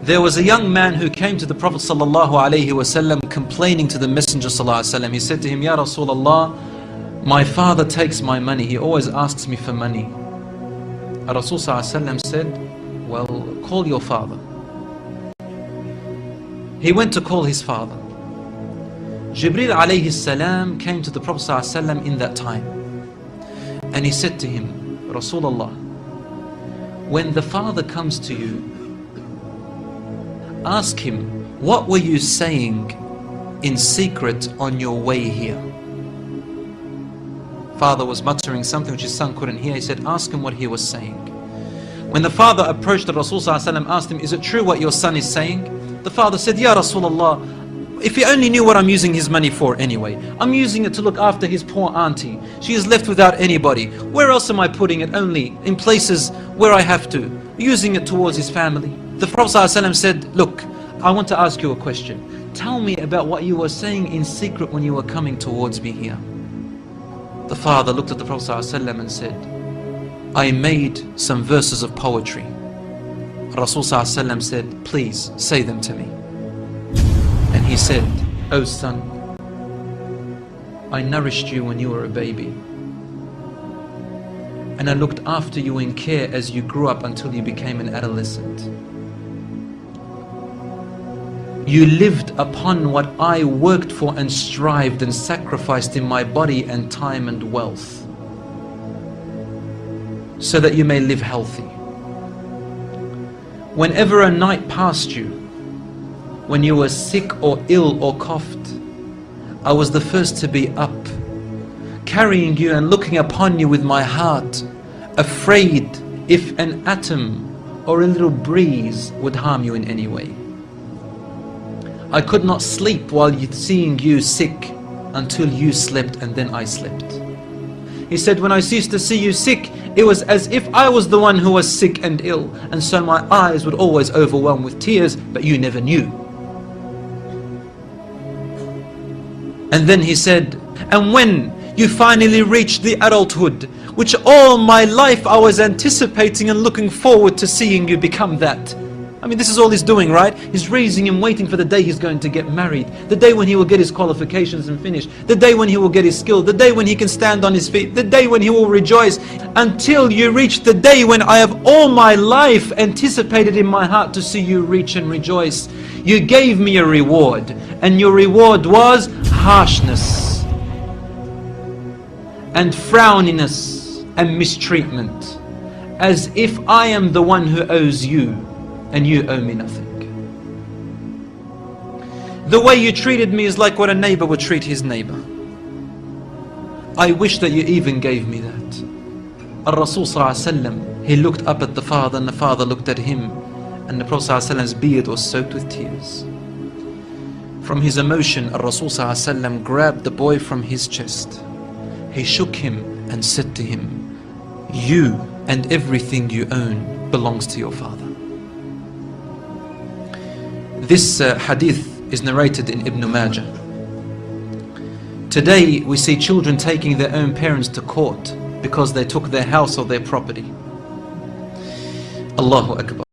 There was a young man who came to the Prophet ﷺ complaining to the Messenger ﷺ. He said to him, Ya Rasulullah, my father takes my money. He always asks me for money. Rasul ﷺ said, well, call your father. He went to call his father. Jibreel alayhi salam came to the Prophet ﷺ in that time. And he said to him, Rasulullah, when the father comes to you, ask him, what were you saying in secret on your way here? Father was muttering something which his son couldn't hear. He said, ask him what he was saying. When the father approached the Rasul ﷺ, asked him, is it true what your son is saying? The father said, Ya Rasulullah, if he only knew what I'm using his money for anyway. I'm using it to look after his poor auntie. She is left without anybody. Where else am I putting it? Only in places where I have to. Using it towards his family. The Prophet ﷺ said, look, I want to ask you a question. Tell me about what you were saying in secret when you were coming towards me here. The father looked at the Prophet ﷺ and said, I made some verses of poetry. Rasul ﷺ said, please say them to me. And he said, oh son, I nourished you when you were a baby. And I looked after you in care as you grew up until you became an adolescent. You lived upon what I worked for and strived and sacrificed in my body and time and wealth, so that you may live healthy. Whenever a night passed you, when you were sick or ill or coughed, I was the first to be up, carrying you and looking upon you with my heart, afraid if an atom or a little breeze would harm you in any way. I could not sleep while seeing you sick until you slept, and then I slept. He said, when I ceased to see you sick, it was as if I was the one who was sick and ill, and so my eyes would always overwhelm with tears, but you never knew. And then he said, and when you finally reached the adulthood, which all my life I was anticipating and looking forward to seeing you become that. I mean, this is all he's doing, right? He's raising him, waiting for the day he's going to get married, the day when he will get his qualifications and finish, the day when he will get his skill, the day when he can stand on his feet, the day when he will rejoice, until you reach the day when I have all my life anticipated in my heart to see you reach and rejoice. You gave me a reward, and your reward was harshness and frowniness and mistreatment, as if I am the one who owes you and you owe me nothing. The way you treated me is like what a neighbor would treat his neighbor. I wish that you even gave me that. Rasul ﷺ, he looked up at the father, and the father looked at him, and the Prophet ﷺ's beard was soaked with tears. From his emotion, Rasul ﷺ grabbed the boy from his chest. He shook him and said to him, you and everything you own belongs to your father. This hadith is narrated in Ibn Majah. Today we see children taking their own parents to court because they took their house or their property. Allahu Akbar.